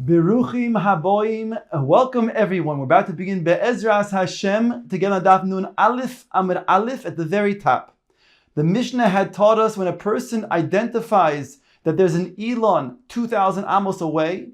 Beruchim haboim. Welcome everyone. We're about to begin Be'ezras Hashem to get on Daf Nun Aleph Amud Aleph at the very top. The Mishnah had taught us when a person identifies that there's an Elon 2,000 amos away,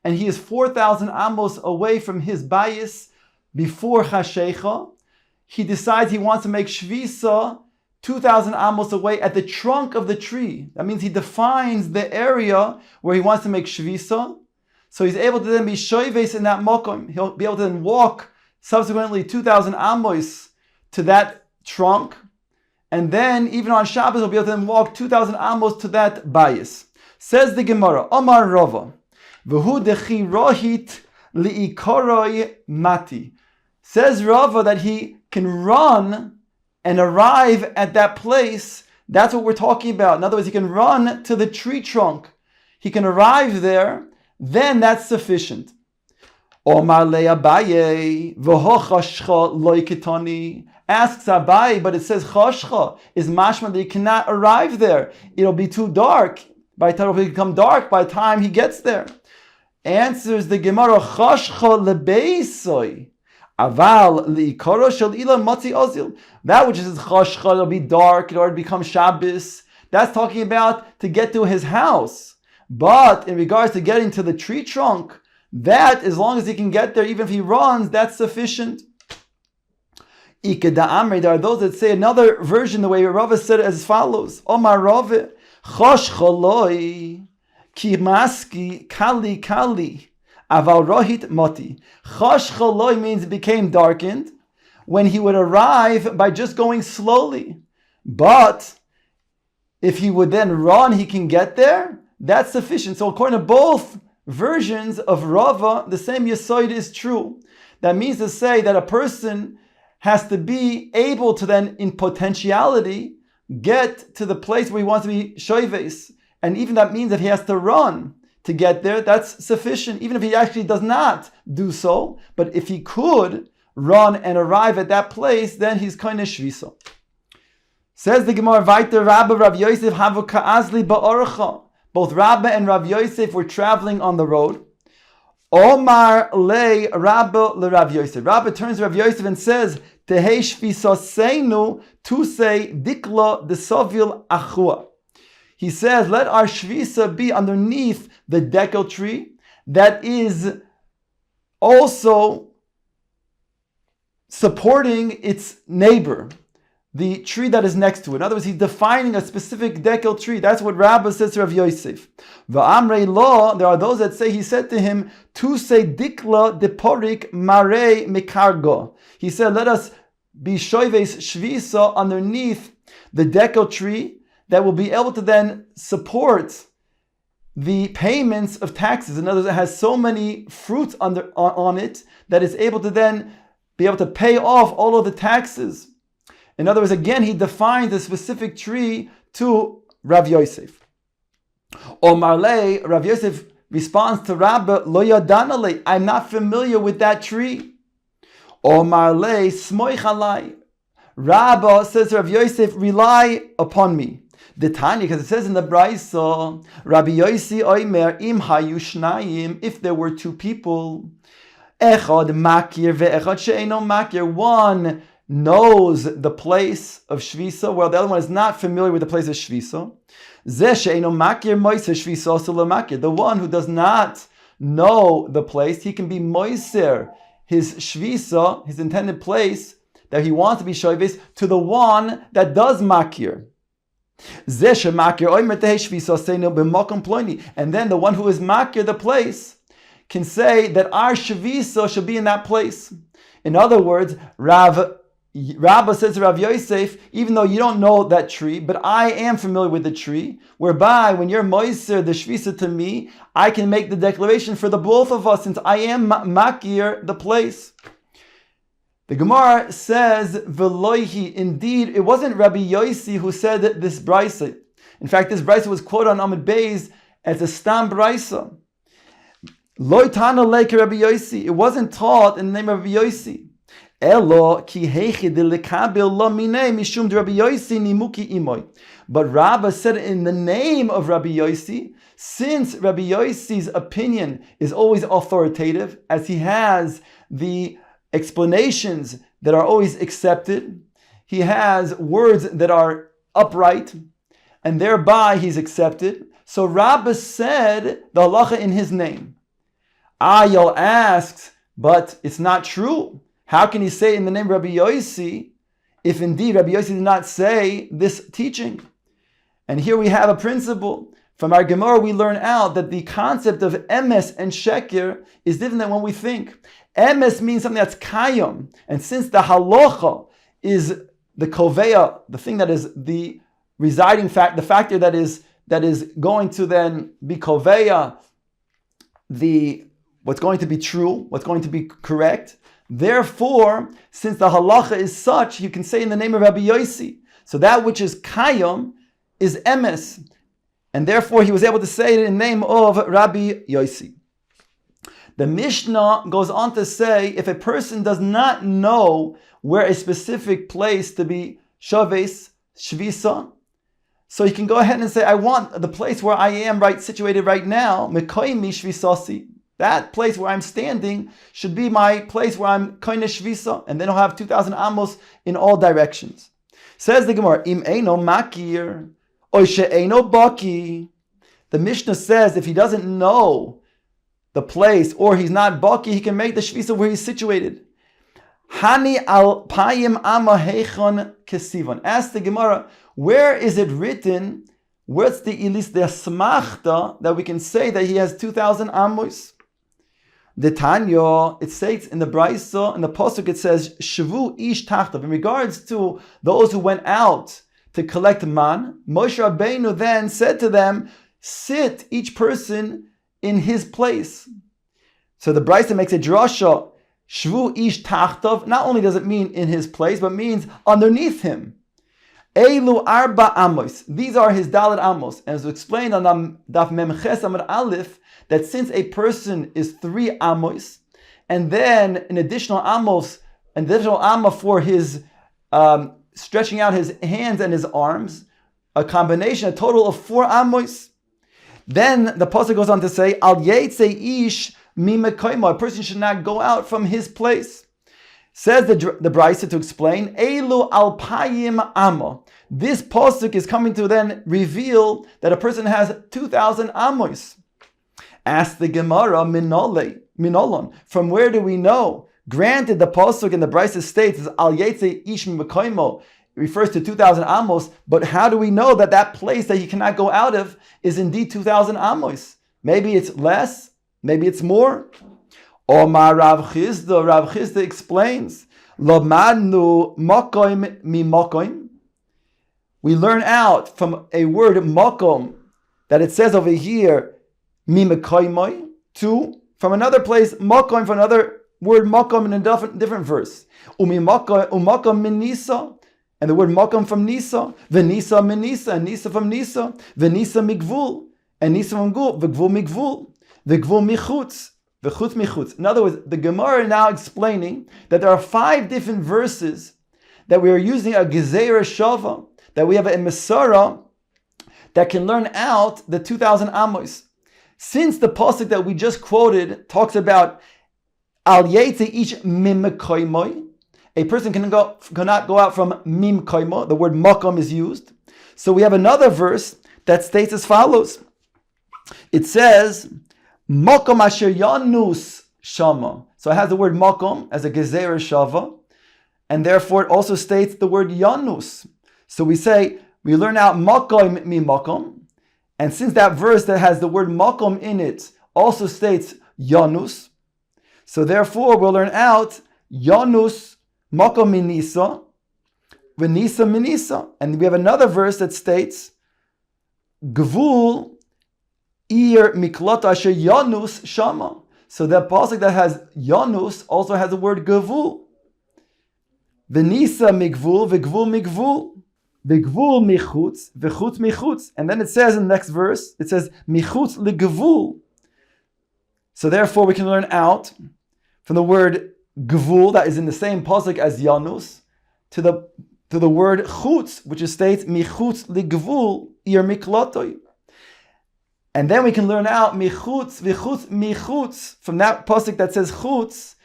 and he is 4,000 amos away from his bayis before Chashecha, he decides he wants to make Shvisa 2,000 amos away at the trunk of the tree. That means he defines the area where he wants to make Shvisa. So he's able to then be shoyves in that mokum. He'll be able to then walk subsequently 2,000 amos to that trunk. And then even on Shabbos, he'll be able to then walk 2,000 amos to that bayis. Says the Gemara, Omar Rava, V'hu dechi rohit li'ikoroi mati. Says Rava that he can run and arrive at that place. That's what we're talking about. In other words, he can run to the tree trunk. He can arrive there. Then that's sufficient. Omar le Abaye, v'ho chashcha loy kitani. Asks Abaye, but it says chashcha is mashma that he cannot arrive there. It'll be too dark. By the time it'll become dark by the time he gets there. Answers the Gemara, chashcha lebeisoy. Aval liikoro shel ilan motzi ozil. That which is chashcha, it'll be dark, it'll already become Shabbos. That's talking about to get to his house. But in regards to getting to the tree trunk, that, as long as he can get there, even if he runs, that's sufficient. There are those that say another version, the way Rava said it as follows. Omar Rava, chosh choloi, ki maski kali kali, aval rohit moti. Chosh choloi means it became darkened when he would arrive by just going slowly. But if he would then run, he can get there. That's sufficient. So according to both versions of Rava, the same Yesod is true. That means to say that a person has to be able to then, in potentiality, get to the place where he wants to be shoyves. And even that means that he has to run to get there, that's sufficient. Even if he actually does not do so, but if he could run and arrive at that place, then he's kind of shvisa. Says the Gemara, Vaiter Rabba Rav Yosef havu ka'azli ba'orcha. Both Rabba and Rav Yosef were traveling on the road. Omar le Rabba le Rav Yosef. Rabba turns to Rav Yosef and says, Tehei shvisoseinu to say dikla desovil achua. He says, let our shvisa be underneath the dekel tree that is also supporting its neighbor, the tree that is next to it. In other words, he's defining a specific dekel tree. That's what Rabbah says to Rav Yosef. V'amrei lo, there are those that say, he said to him, tu say dikla deporik mare mikargo. He said, let us be shoyves shvisa underneath the dekel tree that will be able to then support the payments of taxes. In other words, it has so many fruits on it that it's able to then be able to pay off all of the taxes. In other words, again, he defines a specific tree to Rav Yosef. Omar le, Rav Yosef responds to Rabba, lo yadanale, I'm not familiar with that tree. Omar le, smoich alai. Rabba says to Rav Yosef, rely upon me. The Tanya, because it says in the Braisa, Rabbi Yosi oimer im hayu shnayim, if there were two people, echad makir ve'echad she'eno makir, one knows the place of Shvisa, while the other one is not familiar with the place of Shvisa. The one who does not know the place, he can be moiser his Shvisa, his intended place that he wants to be shoyves, to the one that does makir. And then the one who is makir the place can say that our Shvisa should be in that place. In other words, Rabba says to Rav Yosef, even though you don't know that tree, but I am familiar with the tree, whereby when you're moiser the shvisa to me, I can make the declaration for the both of us, since I am makir the place. The Gemara says, Veloihi, indeed, it wasn't Rabbi Yosi who said this brisa. In fact, this brisa was quoted on Amud Beis as a stam brisa. Loitana leik Rabbi Yosi. It wasn't taught in the name of Rabbi Yosi. Elo ki heichi de lekabil lo minei mishum de Rabbi Yosi nimuki imoy. But Rabba said it in the name of Rabbi Yosi, since Rabbi Yossi's opinion is always authoritative, as he has the explanations that are always accepted, he has words that are upright, and thereby he's accepted. So Rabbah said the halacha in his name. Ayal asks, but it's not true. How can he say in the name of Rabbi Yossi if indeed Rabbi Yossi did not say this teaching? And here we have a principle. From our Gemara we learn out that the concept of emes and sheker is different than what we think. Emes means something that's kayom, and since the halacha is the koveya, the thing that is the residing fact, the factor that is going to then be koveya, what's going to be true, what's going to be correct. Therefore, since the halacha is such, you can say in the name of Rabbi Yossi. So that which is kayom is emes, and therefore he was able to say it in the name of Rabbi Yossi. The Mishnah goes on to say, if a person does not know where a specific place to be shaves, shvisa, so he can go ahead and say, I want the place where I am situated right now, mekoimi shvisasi. That place where I'm standing should be my place where I'm koine shvisa, and then he'll have 2,000 amos in all directions. Says the Gemara, im eino makir, oy she'eino baki. The Mishnah says if he doesn't know the place, or he's not baki, he can make the shvisa where he's situated. Hani al payim ama heichon kesivon. Ask the Gemara, where is it written? Where's the ilis the smachta that we can say that he has 2,000 amos? The Tanya, it states in the Brisa, in the Pasuk, it says shvu ish tachtav. In regards to those who went out to collect man, Moshe Rabbeinu then said to them, sit each person in his place. So the Brisa makes a drasha, shvu ish tachtav. Not only does it mean in his place, but means underneath him. Eilu arba amos. These are his daled amos. And as explained on Daf Memches Amud Aleph, that since a person is 3 amos, and then an additional amos, an additional amma for his stretching out his hands and his arms, a combination, a total of 4 amos. Then the pasuk goes on to say, Al yetze ish mi mekoimo. A person should not go out from his place. Says the Brisa to explain, Eilu alpayim amma. This pasuk is coming to then reveal that a person has 2,000 amos. Ask the Gemara, minolon. From where do we know? Granted, the pasuk in the Brisa states is Al yetze ish mi mekoimo. Refers to 2,000 amos, but how do we know that that place that he cannot go out of is indeed 2,000 amos? Maybe it's less, maybe it's more. Omar Rav Chisda explains, Lomanu makoim mi makoim. We learn out from a word makom that it says over here mi makoimoi to from another place makoim, from another word makom in a different verse. Umakom min nisa. And the word makam from Nisa, Venisa min Nisa, and Nisa from Nisa, Venisa migvul, and Nisa from Gvul, V'gvul migvul, V'gvul michutz, V'chutz michutz. In other words, the Gemara now explaining that there are 5 different verses that we are using a Gezeira Shava, that we have a Mesara that can learn out the 2,000 amos. Since the pasuk that we just quoted talks about Al Yetze ish mim koimoy, a person cannot go out from mim koimo. The word makom is used. So we have another verse that states as follows. It says, makom asher yanus shama. So it has the word makom as a gezer shava, and therefore it also states the word yanus. So we learn out makom mi makom, and since that verse that has the word makom in it also states yanus, so therefore we'll learn out yanus makom minisa, v'nisa minisa. And we have another verse that states, gvul ir miklot asher yanus shama. So the pasuk that has yanus also has the word gvul. V'nisa migvul, v'gvul migvul, v'gvul michutz, v'chutz michutz. And then it says in the next verse, it says michutz legvul. So therefore we can learn out from the word gvul, that is in the same pasuk as yanus, to the word chutz, which states michutz ligvul ir miklotoi. And then we can learn out michutz, vichutz, michutz, from that pasuk that says chutz,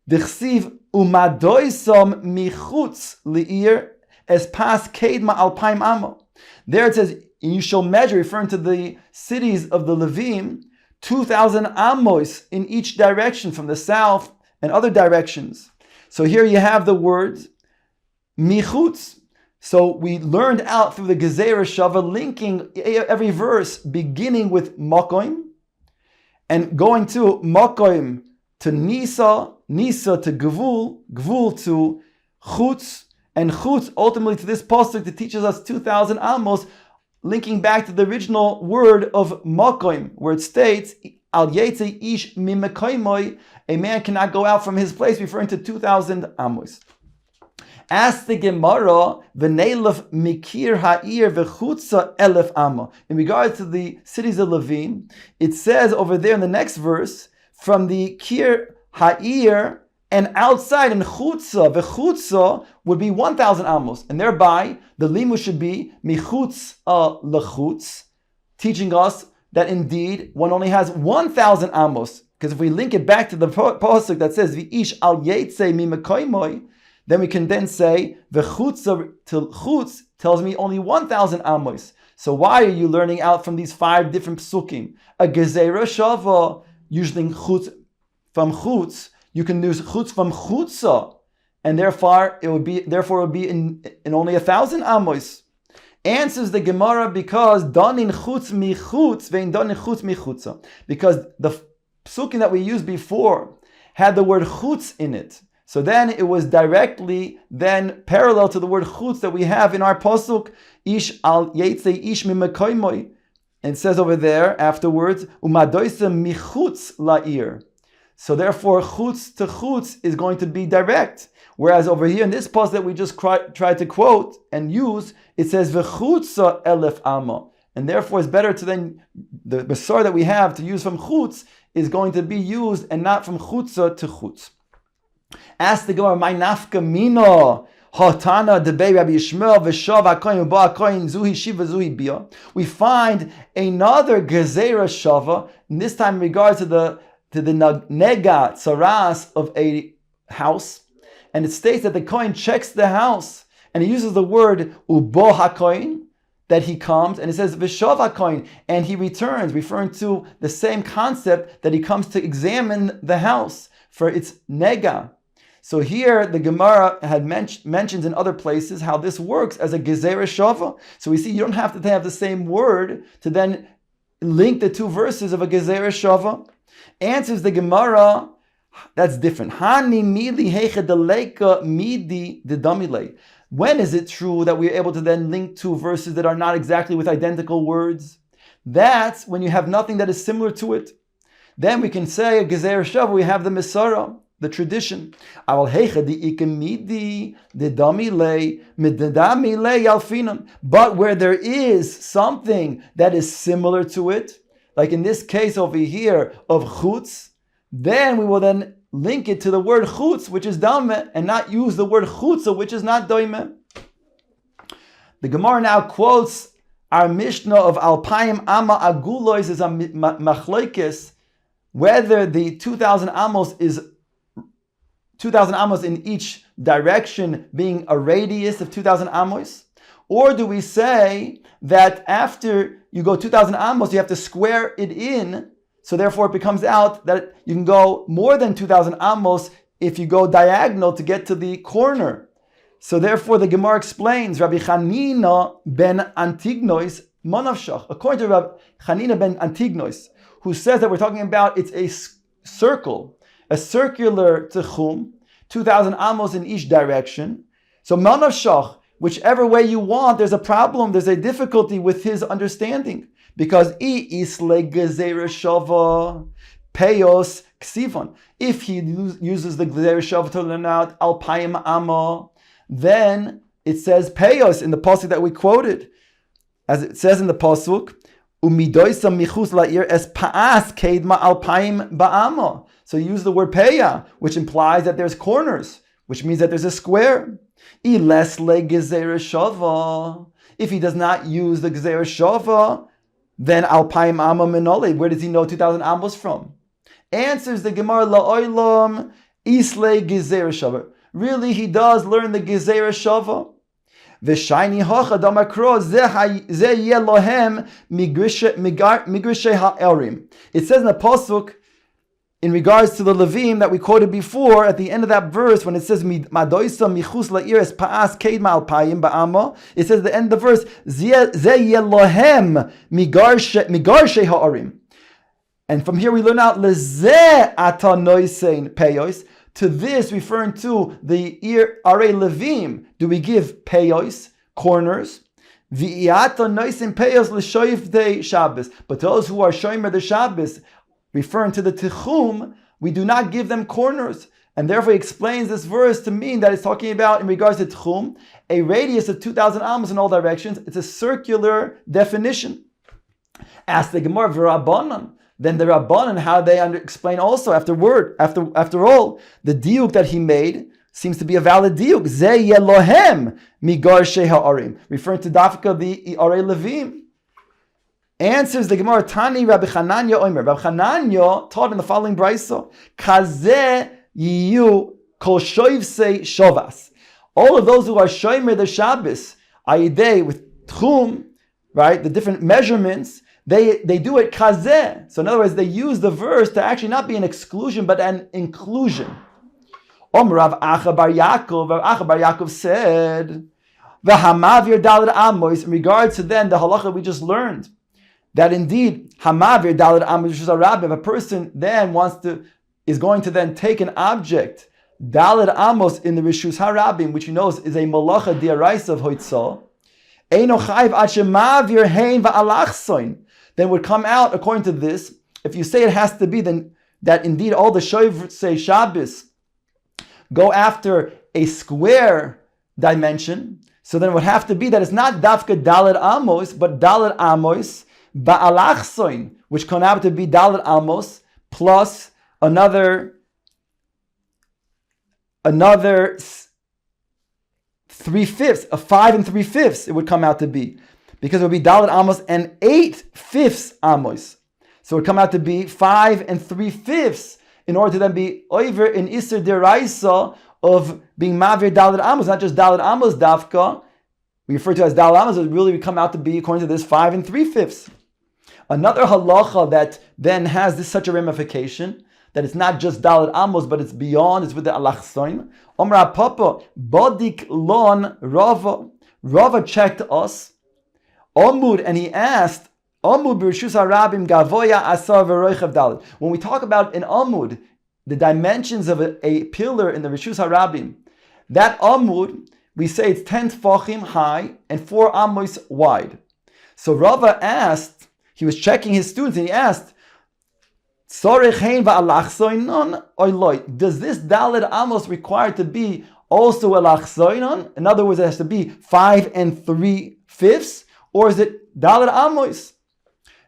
v'chsiv umadoisam michutz li'ir es pas kedma alpaim amo. There it says, you shall measure, referring to the cities of the Levim, 2,000 amos in each direction, from the south and other directions. So here you have the words michutz. So we learned out through the Gezerah Shava, linking every verse, beginning with Makoim, and going to Makoim to Nisa, Nisa to Gvul, Gvul to Chutz, and Chutz ultimately to this pasuk that teaches us 2,000 amos, linking back to the original word of Makoim, where it states, Al Yetze Ish Mimekoimoi, a man cannot go out from his place, referring to 2,000 amos. Ask the Gemara, v'neilef mikir ha'ir v'chutza elef amma. In regard to the cities of Levim, it says over there in the next verse, from the kir ha'ir and outside in chutza would be 1,000 amos. And thereby, the limu should be michutz lechutz, teaching us that indeed one only has 1,000 amos. Because if we link it back to the pasuk that says, v'ish al yetze mimekoimoi, then we can then say, v'chutz till chutz tells me only 1,000 amos. So why are you learning out from these 5 different psukim? A gezerah shava, usually chutz from chutz, you can use chutz from chutza, and therefore it would be in only 1,000 amos. Answers the Gemara, because danin chutz mi chutz vein danin chutz mi chutza, because the psukim that we used before had the word chutz in it. So then it was directly then parallel to the word chutz that we have in our pasuk, ish al yetze ish mimekoimoi. And it says over there afterwards, umadoisa michutz la'ir. So therefore chutz to chutz is going to be direct. Whereas over here in this pasuk that we just tried to quote and use, it says v'chutza elef amma. And therefore it's better to then, the basar that we have to use from chutz is going to be used and not from chutza to chutz. Ask the Gemara, my nafka mina hatana debei Rabbi Yishmael v'shav hakoyin ba hakoyin zuhi shiva zuhi bia. We find another gezerah shava, and this time in regards to the nega tsaras of a house, and it states that the kohen checks the house, and he uses the word ubo hakoyin, that he comes, and it says v'shav hakoyin, and he returns, referring to the same concept that he comes to examine the house for its nega. So here the Gemara had mentions in other places how this works as a gezerah shava. So we see you don't have to have the same word to then link the 2 verses of a gezerah shava. Answers the Gemara, that's different. Hani mili heicha deleka midi dedamile. When is it true that we're able to then link 2 verses that are not exactly with identical words? That's when you have nothing that is similar to it. Then we can say a gezerah shava, we have the misara, the tradition. But where there is something that is similar to it, like in this case over here of chutz, then we will then link it to the word chutz, which is dameh, and not use the word chutza, which is not doimeh. The Gemara now quotes our Mishnah of Alpayim Amma Agulois is a machlokes, whether the 2,000 amos is 2,000 amos in each direction being a radius of 2,000 amos, or do we say that after you go 2,000 amos, you have to square it in, so therefore it becomes out that you can go more than 2,000 amos if you go diagonal to get to the corner. So therefore the Gemara explains, Rabbi Chanina ben Antignois Manavshach, according to Rabbi Chanina ben Antignois, who says that we're talking about it's a circle, a circular tchum, 2,000 amos in each direction. So Manavshach, whichever way you want, there's a problem, there's a difficulty with his understanding. Because isle gezerah shava peyos ksivon. If he uses the gezerah shava to learn out alpayim amma, then it says peyos in the pasuk that we quoted, as it says in the pasuk, umidoisa michus la'ir es paas kedma alpayim ba'ama. So you use the word peya, which implies that there's corners, which means that there's a square. Iles le gezerah shava. If he does not use the gezerah shava, then Alpayim Amma Minole. Where does he know 2,000 Amos from? Answers the Gemara, La'olam Isle Gezerah Shava. Really, he does learn the Gezerah Shava. V'shayni hocha damakro ze yeh lohem migrishe ha'erim. It says in the pasuk, in regards to the Levim that we quoted before, at the end of that verse, when it says Madoisa michus la'iris pa'as keid ma'alpayim ba'ama, it says at the end of the verse, ze yeh lohem migarshe ha'arim. And from here we learn out lezeh ata noisein peyos. To this, referring to the Arei Levim, do we give peyos, corners? V'iyata noisin peyos l'shoyvdei Shabbos. But those who are shomer the Shabbos, referring to the Tichum, we do not give them corners. And therefore he explains this verse to mean that it's talking about, in regards to Tichum, a radius of 2,000 amos in all directions. It's a circular definition. Ask the Gemara v'Rabbanan. Then the Rabbanan, how they explain also after all, the diuk that he made seems to be a valid diuk. Ze yelohem migar ha'arim, referring to Dafka the Arei Levim. Answers the Gemara, Tani Rabbi Chananya Omer. Rabbi Chananya taught in the following brayso, Kazeh yiyu kol shoivsei shovas. All of those who are shomer the Shabbos, ayidei with tchum, right, the different measurements, they do it kazeh. So in other words, they use the verse to actually not be an exclusion, but an inclusion. Rav Acha bar Yaakov said, V'hamavir daled amos, in regards to then the halacha we just learned, that indeed, hamavir daled amos, which is a rabbi, if a person then is going to then take an object, daled amos in the Rishus HaRabim, which he knows is a malacha diaraisa of hoitzah, eino chayv ad shemavir hein va'alachsoin, then would come out according to this. If you say it has to be, then that indeed all the Shoivsei Shabbos go after a square dimension, so then it would have to be that it's not Dafka Daled Amos, but Daled Amos Ba'alachsoin, which come out to be Daled Amos plus another 3/5, a 5 3/5 it would come out to be. Because it would be Dalet Amos and 8/5 Amos. So it would come out to be 5 3/5 in order to then be over in Isser Deraisa of being Mavir Dalet Amos, not just Dalet Amos Dafka. We refer to it as Dalet Amos, it would really come out to be, according to this, 5 3/5. Another halacha that then has such a ramification, that it's not just Dalet Amos, but it's beyond, it's with the Alachsoin. Omra Papa, Bodik Lon Rava. Rava checked us. Amud, and he asked, Amud Birshus Harabim Gavoya Asar V'Roichav Dalet. When we talk about an Amud, the dimensions of a pillar in the Rishus Harabim, that Amud, we say it's 10 tfachim high and 4 amos wide. So Rava asked, he was checking his students, and he asked, does this Dalet Amos require to be also a lachzoinon? In other words, it has to be 5 3/5, or is it Dalet Amos?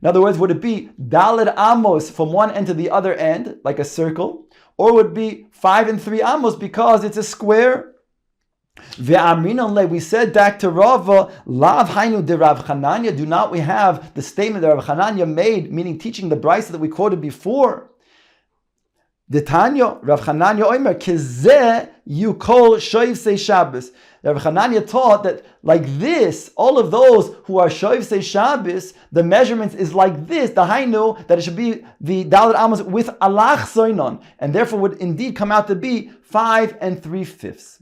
In other words, would it be Dalet Amos from one end to the other end, like a circle, or would it be 5 3 amos because it's a square? We said back to Rava, Lav Hainu de Rav Chananya, do not we have the statement that Rav Chananya made, meaning teaching the brayso that we quoted before? The Tanya, Rav Chananya Omer, Kizeh Yukol Shoivsei Shabbos. Rav Chananya taught that like this, all of those who are Shoivsei Shabbos, the measurements is like this, the Hainu, that it should be the Dalet Amos with Alach Soinon, and therefore would indeed come out to be 5 3/5.